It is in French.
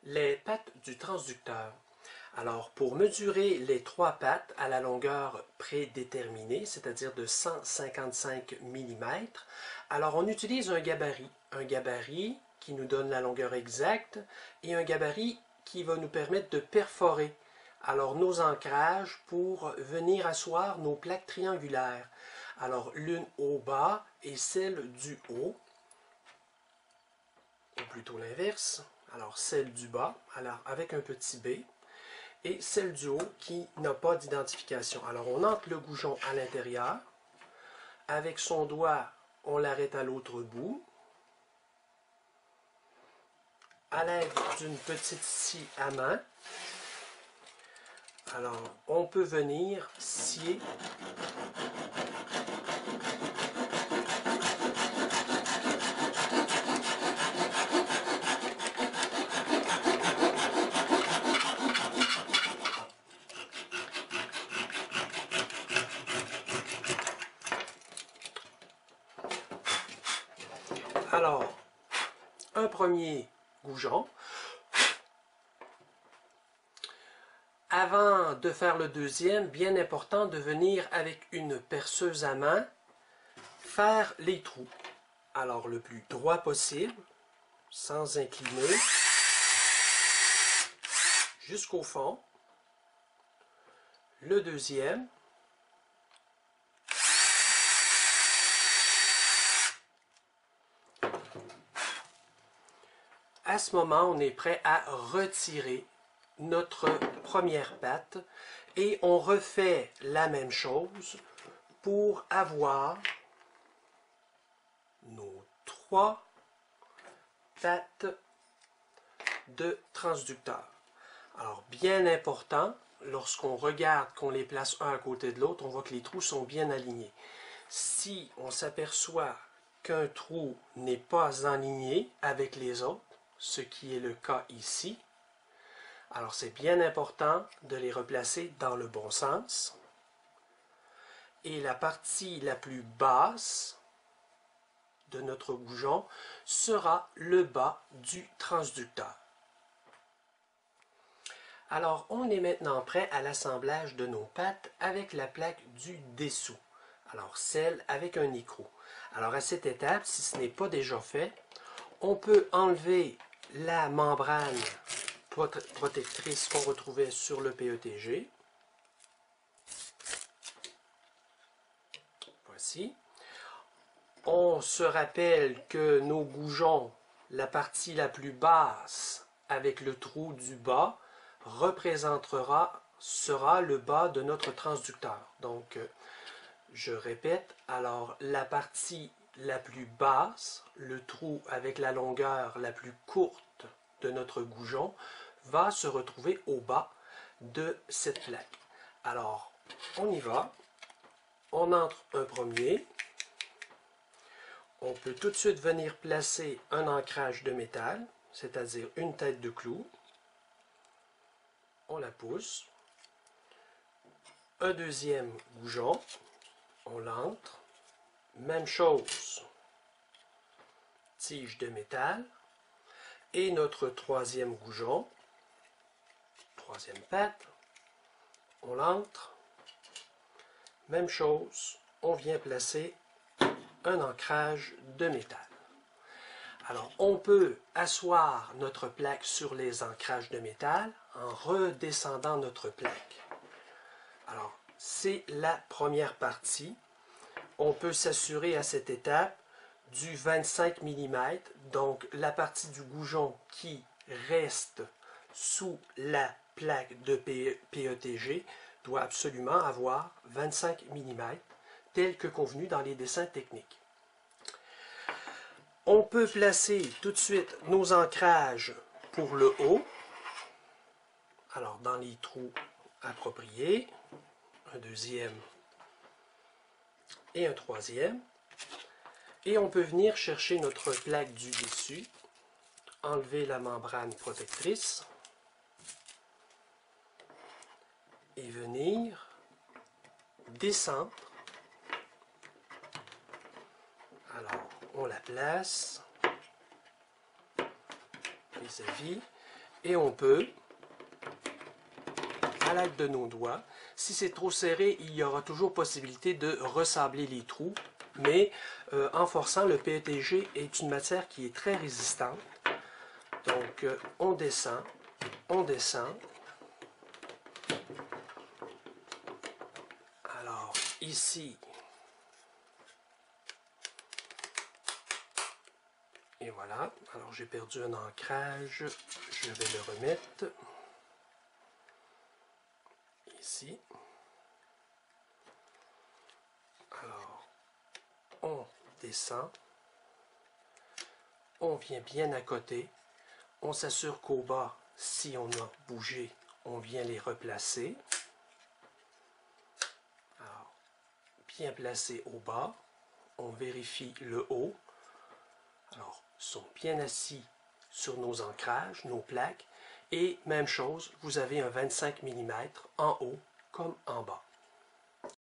Les pattes du transducteur. Alors, pour mesurer les trois pattes à la longueur prédéterminée, c'est-à-dire de 155 mm, alors on utilise un gabarit qui nous donne la longueur exacte et un gabarit qui va nous permettre de perforer alors nos ancrages pour venir asseoir nos plaques triangulaires. Alors, l'une au bas et celle du haut, ou plutôt l'inverse. Alors, celle du bas, alors avec un petit b, et celle du haut qui n'a pas d'identification. Alors, on entre le goujon à l'intérieur. Avec son doigt, on l'arrête à l'autre bout. À l'aide d'une petite scie à main, alors, on peut venir scier alors un premier goujon. Avant de faire le deuxième, bien important de venir avec une perceuse à main faire les trous. Alors le plus droit possible, sans incliner, jusqu'au fond. Le deuxième. À ce moment, on est prêt à retirer notre première patte et on refait la même chose pour avoir nos trois pattes de transducteur. Alors, bien important, lorsqu'on regarde qu'on les place un à côté de l'autre, on voit que les trous sont bien alignés. Si on s'aperçoit qu'un trou n'est pas aligné avec les autres, ce qui est le cas ici, alors c'est bien important de les replacer dans le bon sens. Et la partie la plus basse de notre goujon sera le bas du transducteur. Alors, on est maintenant prêt à l'assemblage de nos pattes avec la plaque du dessous. Alors, celle avec un écrou. Alors, à cette étape, si ce n'est pas déjà fait, on peut enlever la membrane protectrice qu'on retrouvait sur le PETG. Voici. On se rappelle que nos goujons, la partie la plus basse avec le trou du bas, sera le bas de notre transducteur. Donc, je répète, alors la partie la plus basse, le trou avec la longueur la plus courte de notre goujon, va se retrouver au bas de cette plaque. Alors, on y va. On entre un premier. On peut tout de suite venir placer un ancrage de métal, c'est-à-dire une tête de clou. On la pousse. Un deuxième goujon. On l'entre. Même chose. Tige de métal. Et notre troisième goujon. Troisième patte. On l'entre. Même chose. On vient placer un ancrage de métal. Alors, on peut asseoir notre plaque sur les ancrages de métal en redescendant notre plaque. Alors, c'est la première partie. On peut s'assurer à cette étape du 25 mm, donc la partie du goujon qui reste sous la plaque de PETG doit absolument avoir 25 mm, tel que convenu dans les dessins techniques. On peut placer tout de suite nos ancrages pour le haut. Alors, dans les trous appropriés, un deuxième et un troisième. Et on peut venir chercher notre plaque du dessus, enlever la membrane protectrice et venir descendre. Alors, on la place vis-à-vis Et on peut, à l'aide de nos doigts, si c'est trop serré, il y aura toujours possibilité de ressabler les trous, mais en forçant, le PETG est une matière qui est très résistante. Donc, on descend, on descend. Alors, ici, et voilà. Alors, j'ai perdu un ancrage, je vais le remettre. Ici. Alors, on descend. On vient bien à côté. On s'assure qu'au bas, si on a bougé, on vient les replacer. Alors, bien placé au bas. On vérifie le haut. Alors, ils sont bien assis sur nos ancrages, nos plaques. Et même chose, vous avez un 25 mm en haut comme en bas.